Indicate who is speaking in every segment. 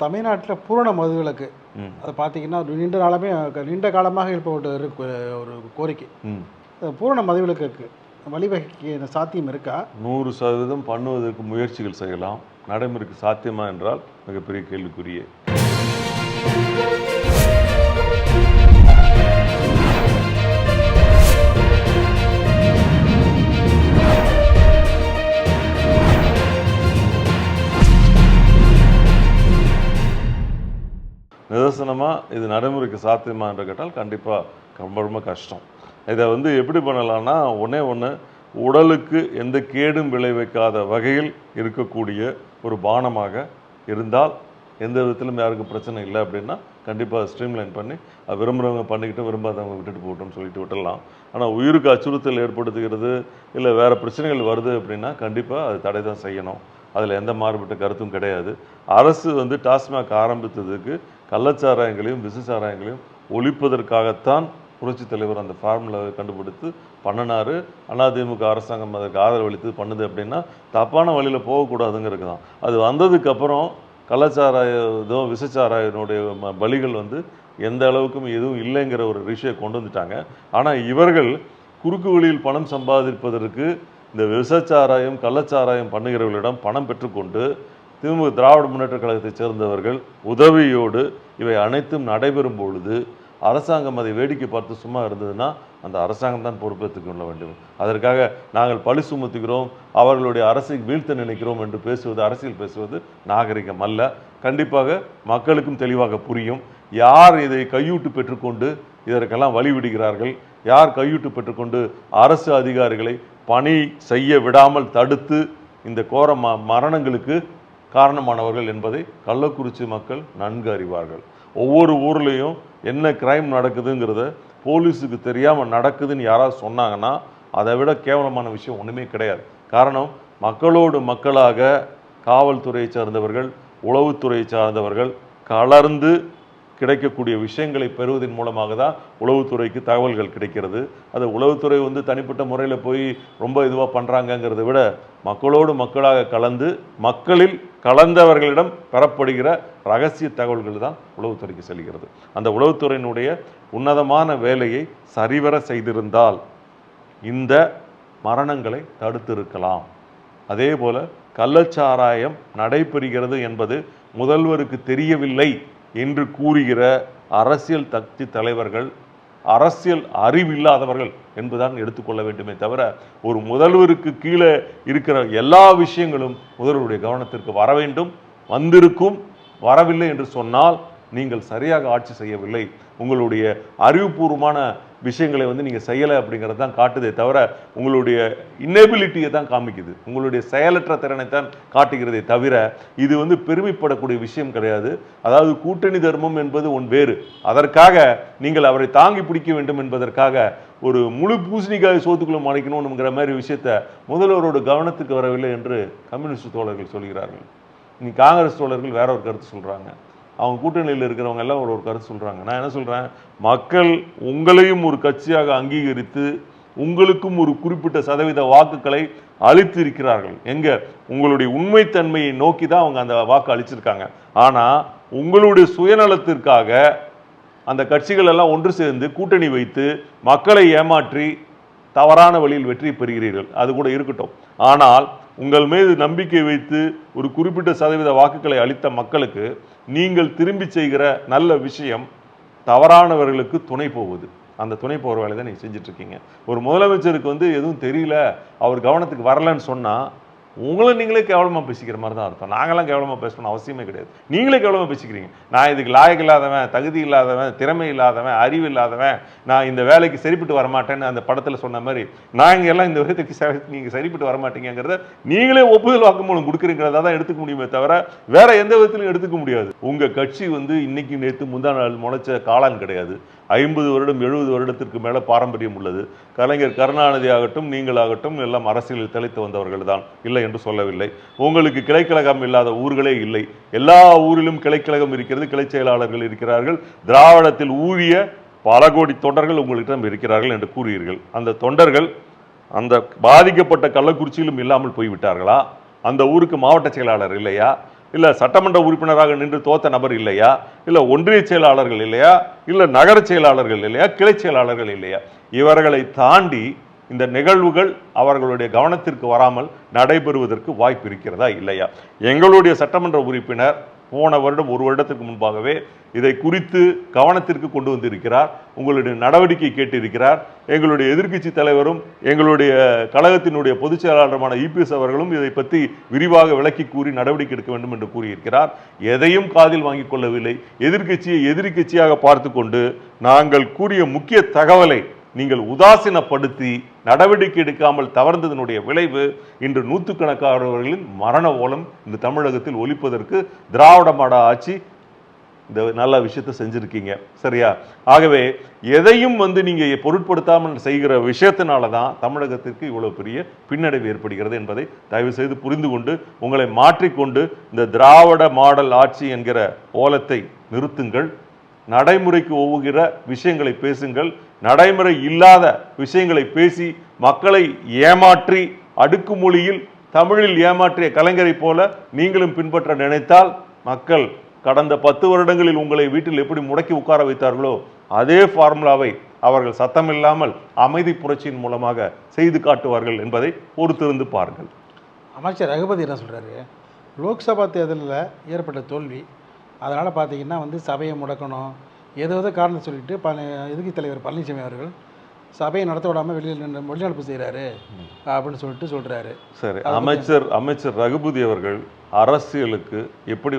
Speaker 1: தமிழ்நாட்டில் பூரண மதுவிலக்கு அதை பார்த்தீங்கன்னா நீண்ட காலமாக இருப்ப ஒரு கோரிக்கை. பூரண மதுவிலக்குக்கு வழிவகைக்கு சாத்தியம் இருக்கா?
Speaker 2: 100% பண்ணுவதற்கு முயற்சிகள் செய்யலாம். நடைமுறைக்கு சாத்தியமா என்றால் மிகப்பெரிய கேள்விக்குரிய. நிதர்சனமாக இது நடைமுறைக்கு சாத்தியமா என்று கேட்டால் கண்டிப்பாக ரொம்ப கஷ்டம். இதை எப்படி பண்ணலான்னா, ஒன்று உடலுக்கு எந்த கேடும் விளைவிக்காத வகையில் இருக்கக்கூடிய ஒரு பானமாக இருந்தால் எந்த விதத்திலும் யாருக்கும் பிரச்சனை இல்லை அப்படின்னா கண்டிப்பாக ஸ்ட்ரீம்லைன் பண்ணி அது விரும்புகிறவங்க பண்ணிக்கிட்டு விரும்பாதவங்க விட்டுட்டு போட்டோம்னு சொல்லிட்டு விட்டுடலாம். ஆனால் உயிருக்கு அச்சுறுத்தல் ஏற்படுத்துகிறது இல்லை வேறு பிரச்சனைகள் வருது அப்படின்னா கண்டிப்பாக அது தடை தான் செய்யணும். அதில் எந்த மாறுபட்ட கருத்தும் கிடையாது. அரசு டாஸ்மாக் ஆரம்பித்ததுக்கு கள்ளச்சாராயங்களையும் விசச்சாராயங்களையும் ஒழிப்பதற்காகத்தான் புரட்சித் தலைவர் அந்த ஃபார்முலாவை கண்டுபிடித்து பண்ணினார். அதிமுக அரசாங்கம் அதற்கு ஆதரவளித்து பண்ணுது அப்படின்னா தப்பான வழியில் போகக்கூடாதுங்கிறது தான். அது வந்ததுக்கப்புறம் கள்ளச்சாராயதோ விசச்சாராயனுடைய பலிகள் எந்த அளவுக்கும் எதுவும் இல்லைங்கிற ஒரு விஷயம் கொண்டு வந்துட்டாங்க. ஆனால் இவர்கள் குறுக்கு வழியில் பணம் சம்பாதிப்பதற்கு இந்த விசச்சாராயம் கள்ளச்சாராயம் பண்ணுகிறவர்களிடம் பணம் பெற்றுக்கொண்டு திமுக திராவிட முன்னேற்ற கழகத்தை சேர்ந்தவர்கள் உதவியோடு இவை அனைத்தும் நடைபெறும் பொழுது அரசாங்கம் அதை வேடிக்கை பார்த்து சும்மா இருந்ததுன்னா அந்த அரசாங்கம் தான் பொறுப்பேற்றுக் கொள்ள வேண்டும். அதற்காக நாங்கள் பழி சுமத்துகிறோம், அவர்களுடைய அரசை வீழ்த்த நினைக்கிறோம் என்று அரசியல் பேசுவது நாகரிகம் அல்ல. கண்டிப்பாக மக்களுக்கும் தெளிவாக புரியும் யார் இதை கையூட்டு பெற்றுக்கொண்டு இதற்கெல்லாம் வழிவிடுகிறார்கள், யார் கையூட்டு பெற்றுக்கொண்டு அரசு அதிகாரிகளை பணி செய்ய விடாமல் தடுத்து இந்த கோர மரணங்களுக்கு காரணமானவர்கள் என்பதை கள்ளக்குறிச்சி மக்கள் நன்கு அறிவார்கள். ஒவ்வொரு ஊர்லேயும் என்ன கிரைம் நடக்குதுங்கிறத போலீஸுக்கு தெரியாமல் நடக்குதுன்னு யாராவது சொன்னாங்கன்னா அதை விட கேவலமான விஷயம் ஒன்றுமே கிடையாது. காரணம், மக்களோடு மக்களாக காவல்துறையை சார்ந்தவர்கள் உளவுத்துறையை சார்ந்தவர்கள் கலர்ந்து கிடைக்கக்கூடிய விஷயங்களை பெறுவதன் மூலமாக தான் உளவுத்துறைக்கு தகவல்கள் கிடைக்கிறது. அது உளவுத்துறை தனிப்பட்ட முறையில் போய் ரொம்ப இதுவாக பண்ணுறாங்கங்கிறத விட மக்களோடு மக்களாக கலந்து மக்களில் கலந்தவர்களிடம் பெறப்படுகிற ரகசிய தகவல்கள் தான் உளவுத்துறைக்கு செல்கிறது. அந்த உளவுத்துறையினுடைய உன்னதமான வேலையை சரிவர செய்திருந்தால் இந்த மரணங்களை தடுத்திருக்கலாம். அதே போல கள்ளச்சாராயம் நடைபெறுகிறது என்பது முதல்வருக்கு தெரியவில்லை என்று கூறுகிற அரசியல் கட்சி தலைவர்கள் அரசியல் அறிவில்லாதவர்கள் என்பதுதான் எடுத்துக்கொள்ள வேண்டுமே தவிர ஒரு முதல்வருக்கு கீழே இருக்கிற எல்லா விஷயங்களும் முதல்வருடைய கவனத்திற்கு வர வேண்டும். வந்திருக்கும், வரவில்லை என்று சொன்னால் நீங்கள் சரியாக ஆட்சி செய்யவில்லை, உங்களுடைய அறிவுபூர்வமான விஷயங்களை நீங்கள் செய்யலை அப்படிங்கிறது தான் காட்டுதே தவிர உங்களுடைய இன்னெபிலிட்டியை தான் காமிக்குது, உங்களுடைய செயலற்ற திறனை தான் காட்டுகிறதே தவிர இது பெருமைப்படக்கூடிய விஷயம் கிடையாது. அதாவது கூட்டணி தர்மம் என்பது வேறு. அதற்காக நீங்கள் அவரை தாங்கி பிடிக்க வேண்டும் என்பதற்காக ஒரு முழு பூசணிக்காய் சோத்துக்குள்ள மறைக்கணும்ங்கிற மாதிரி விஷயத்த முதல்வரோட கவனத்துக்கு வரவில்லை என்று கம்யூனிஸ்ட் தோழர்கள் சொல்கிறார்கள். இனி காங்கிரஸ் தோழர்கள் வேற ஒரு கருத்து சொல்றாங்க, அவங்க கூட்டணியில் இருக்கிறவங்க எல்லாம் ஒரு கருத்து சொல்கிறாங்க. நான் என்ன சொல்கிறேன், மக்கள் உங்களையும் ஒரு கட்சியாக அங்கீகரித்து உங்களுக்கும் ஒரு குறிப்பிட்ட சதவீத வாக்குகளை அளித்து இருக்கிறார்கள். உங்களுடைய உண்மைத்தன்மையை நோக்கி தான் அவங்க அந்த வாக்கு அளிச்சிருக்காங்க. ஆனால் உங்களுடைய சுயநலத்திற்காக அந்த கட்சிகள் எல்லாம் ஒன்று சேர்ந்து கூட்டணி வைத்து மக்களை ஏமாற்றி தவறான வழியில் வெற்றி பெறுகிறீர்கள். அது கூட இருக்கட்டும். ஆனால் உங்கள் மீது நம்பிக்கை வைத்து ஒரு குறிப்பிட்ட சதவீத வாக்குகளை அளித்த மக்களுக்கு நீங்கள் திரும்பி செய்கிற நல்ல விஷயம் தவறானவர்களுக்கு துணை போகுது. அந்த துணை போகிற வேலை தான் நீங்கள் செஞ்சுட்டு இருக்கீங்க. ஒரு முதலமைச்சருக்கு எதுவும் தெரியல, அவர் கவனத்துக்கு வரலன்னு சொன்னால் உங்களை நீங்களே கேவலமாக பேசிக்கிற மாதிரி தான் அர்த்தம். நாங்களாம் கேவலமாக பேசணும்னு அவசியமே கிடையாது, நீங்களே கேவலமாக பேசிக்கிறீங்க. நான் இதுக்கு லாயக்கு இல்லாதவன், தகுதி இல்லாதவன், திறமை இல்லாதவன், அறிவு இல்லாதவன், நான் இந்த வேலைக்கு சரிப்பட்டு வரமாட்டேன்னு அந்த படத்தில் சொன்ன மாதிரி நாங்கள் எல்லாம் இந்த விதத்துக்கு நீங்கள் சரிப்பட்டு வரமாட்டீங்கிறத நீங்களே ஒப்புதல் வாக்குமூலம் கொடுக்குறீங்கிறதா தான் எடுத்துக்க முடியுமே தவிர வேற எந்த விதத்திலும் எடுத்துக்க முடியாது. உங்கள் கட்சி இன்னைக்கு நேற்று முந்தா நாள் முளைச்ச காளான் கிடையாது. 50 வருடம் 70 வருடத்திற்கு மேலே பாரம்பரியம் உள்ளது. கலைஞர் கருணாநிதி ஆகட்டும் நீங்களாகட்டும் எல்லாம் அரசியலில் தெளித்து வந்தவர்கள் தான், இல்லை என்று சொல்லவில்லை. உங்களுக்கு கிளைக்கழகம் இல்லாத ஊர்களே இல்லை. எல்லா ஊரிலும் கிளைக்கழகம் இருக்கிறது, கிளை செயலாளர்கள் இருக்கிறார்கள். திராவிடத்தில் ஊறிய பல கோடி தொண்டர்கள் உங்களிடம் இருக்கிறார்கள் என்று கூறுகிறீர்கள். அந்த தொண்டர்கள் அந்த பாதிக்கப்பட்ட கள்ளக்குறிச்சியிலும் இல்லாமல் போய்விட்டார்களா? அந்த ஊருக்கு மாவட்ட செயலாளர் இல்லையா? இல்லை சட்டமன்ற உறுப்பினராக நின்று தோத்த நபர் இல்லையா, இல்லை ஒன்றிய செயலாளர்கள் இல்லையா, இல்லை நகர செயலாளர்கள் இல்லையா, கிளை செயலாளர்கள் இல்லையா? இவர்களை தாண்டி இந்த நிகழ்வுகள் அவர்களுடைய கவனத்திற்கு வராமல் நடைபெறுவதற்கு வாய்ப்பு இருக்கிறதா இல்லையா? எங்களுடைய சட்டமன்ற உறுப்பினர் போன வருடம் 1 வருடத்திற்கு முன்பாகவே இதை குறித்து கவனத்திற்கு கொண்டு வந்திருக்கிறார். உங்களுடைய நடவடிக்கை கேட்டிருக்கிறார். எங்களுடைய எதிர்க்கட்சி தலைவரும் எங்களுடைய கழகத்தினுடைய பொதுச் செயலாளருமான EPS அவர்களும் இதை பற்றி விரிவாக விளக்கி கூறி நடவடிக்கை எடுக்க வேண்டும் என்று கூறியிருக்கிறார். எதையும் காதில் வாங்கிக் கொள்ளவில்லை. எதிர்க்கட்சியை எதிர்க்கட்சியாக பார்த்து கொண்டு நாங்கள் கூறிய முக்கிய தகவலை நீங்கள் உதாசீனப்படுத்தி நடவடிக்கை எடுக்காமல் தவறுந்ததனுடைய விளைவு இன்று நூற்றுக்கணக்கானவர்களின் மரண ஓலம் இந்த தமிழகத்தில் ஒலிப்பதற்கு திராவிட மாடல் ஆட்சி இந்த நல்ல விஷயத்தை செஞ்சிருக்கீங்க. சரியா? ஆகவே எதையும் நீங்க பொருட்படுத்தாமல் செய்கிற விஷயத்தினால தான் தமிழகத்திற்கு இவ்வளவு பெரிய பின்னடைவு ஏற்படுகிறது என்பதை தயவு செய்து புரிந்து கொண்டு உங்களை மாற்றிக்கொண்டு இந்த திராவிட மாடல் ஆட்சி என்கிற ஓலத்தை நிறுத்துங்கள். நடைமுறைக்கு ஒவ்வுகிற விஷயங்களை பேசுங்கள். நடைமுறை இல்லாத விஷயங்களை பேசி மக்களை ஏமாற்றி அடுக்குமொழியில் தமிழில் ஏமாற்றிய கலைஞரை போல நீங்களும் பின்பற்ற நினைத்தால் மக்கள் கடந்த 10 வருடங்களில் உங்களை வீட்டில் எப்படி முடக்கி உட்கார வைத்தார்களோ அதே ஃபார்முலாவை அவர்கள் சத்தமில்லாமல் அமைதி புரட்சியின் மூலமாக செய்து காட்டுவார்கள் என்பதை பொறுத்திருந்து பாருங்கள்.
Speaker 1: அமைச்சர் ரகுபதி என்ன சொல்றாரு, லோக்சபா தேர்தலில் ஏற்பட்ட தோல்வி, அதனால் பார்த்தீங்கன்னா சபையை முடக்கணும் ஏதோ காரணம் சொல்லிட்டு எதிர்க்கட்சி தலைவர் பழனிசாமி அவர்கள் சபையை நடத்த விடாமல் வெளிநடப்பு செய்கிறாரு அப்படின்னு சொல்கிறாரு.
Speaker 2: சரி, அமைச்சர் ரகுபதி அவர்கள் அரசியலுக்கு எப்படி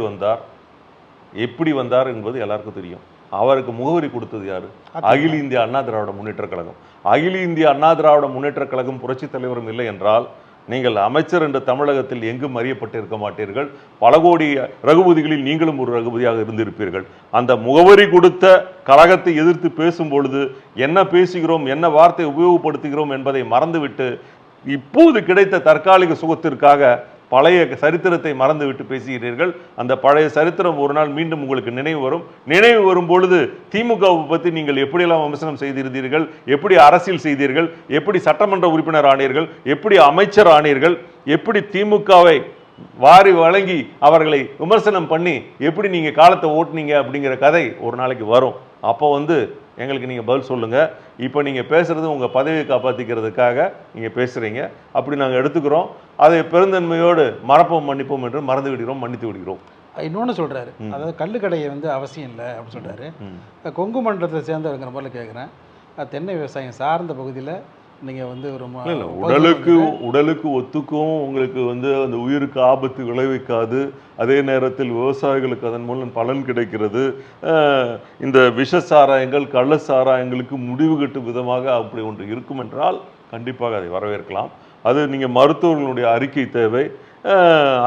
Speaker 2: வந்தார் என்பது எல்லாருக்கும் தெரியும். அவருக்கு முகவரி கொடுத்தது யாரு? அகில இந்திய அண்ணா திராவிட முன்னேற்ற கழகம். அகில இந்திய அண்ணா திராவிட முன்னேற்ற கழகம் புரட்சி தலைவரும் இல்லை என்றால் நீங்கள் அமைச்சர் என்ற தமிழகத்தில் எங்கும் அறியப்பட்டிருக்க மாட்டீர்கள். பல கோடி ரகுபதிகளில் நீங்களும் ஒரு ரகுபதியாக இருந்திருப்பீர்கள். அந்த முகவரி கொடுத்த கழகத்தை எதிர்த்து பேசும் பொழுது என்ன பேசுகிறோம், என்ன வார்த்தை உபயோகப்படுத்துகிறோம் என்பதை மறந்துவிட்டு இப்போது கிடைத்த தற்காலிக சுகத்திற்காக பழைய சரித்திரத்தை மறந்துவிட்டு பேசுகிறீர்கள். அந்த பழைய சரித்திரம் ஒரு நாள் மீண்டும் உங்களுக்கு நினைவு வரும் பொழுது திமுகவை பற்றி நீங்கள் எப்படியெல்லாம் விமர்சனம் செய்திருந்தீர்கள், எப்படி அரசியல் செய்தீர்கள், எப்படி சட்டமன்ற உறுப்பினர் ஆனீர்கள், எப்படி அமைச்சர் ஆனீர்கள், எப்படி திமுகவை வாரி வழங்கி அவர்களை விமர்சனம் பண்ணி எப்படி நீங்க காலத்தை ஓட்டுனீங்க அப்படிங்கிற கதை ஒரு நாளைக்கு வரும். அப்போ எங்களுக்கு நீங்கள் பதில் சொல்லுங்கள். இப்போ நீங்கள் பேசுகிறது உங்கள் பதவியை காப்பாற்றிக்கிறதுக்காக நீங்கள் பேசுகிறீங்க, அப்படி நாங்கள் எடுத்துக்கிறோம். அதை பெருந்தன்மையோடு மறப்போம் மன்னிப்போம் என்று மறந்து விடுகிறோம், மன்னித்து விடுகிறோம்.
Speaker 1: இன்னொன்று சொல்கிறாரு, அதாவது கல்லுக்கடையை அவசியம் இல்லை அப்படின்னு சொல்கிறாரு. கொங்கு மண்டலத்தை சேர்ந்தவங்கிற மாதிரி கேட்குறேன், தென்னை விவசாயம் சார்ந்த பகுதியில் நீங்கள் ஒரு
Speaker 2: உடலுக்கு ஒத்துக்கும், உங்களுக்கு அந்த உயிருக்கு ஆபத்து விளைவிக்காது, அதே நேரத்தில் விவசாயிகளுக்கு அதன் மூலம் பலன் கிடைக்கிறது. இந்த விஷ சாராயங்கள் கள்ள சாராயங்களுக்கு முடிவு கட்டும் விதமாக அப்படி ஒன்று இருக்கும் என்றால் கண்டிப்பாக அதை வரவேற்கலாம். அது நீங்கள் மருத்துவர்களுடைய அறிக்கை தேவை,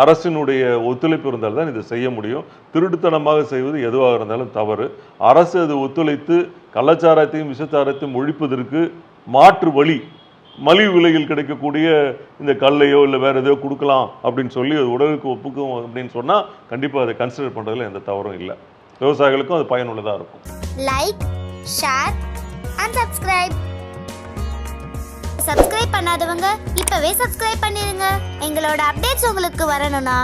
Speaker 2: அரசினுடைய ஒத்துழைப்பு இருந்தால் தான் இதை செய்ய முடியும். திருட்டுத்தனமாக செய்வது எதுவாக இருந்தாலும் தவறு. அரசு அது ஒத்துழைத்து கள்ளச்சாராயத்தையும் விஷச்சாராயத்தையும் ஒழிப்பதற்கு மாற்று வழி மலிவு விலையில் கிடைக்கக்கூடிய இந்த கல்லையோ இல்லை வேற ஏதோ கொடுக்கலாம் அப்படின்னு சொல்லி அது உடலுக்கு ஒப்புக்கும் அப்படின்னு சொன்னால் கண்டிப்பாக அதை கன்சிடர் பண்ணுறதுல எந்த தவறும் இல்லை. விவசாயிகளுக்கும் அது பயனுள்ளதாக இருக்கும்.
Speaker 3: Like, share and subscribe. Subscribe பண்ணாதவங்க இப்பவே சப்ஸ்கிரைப் பண்ணிருங்க. எங்களோட அப்டேட்ஸ் உங்களுக்கு வரணும்னா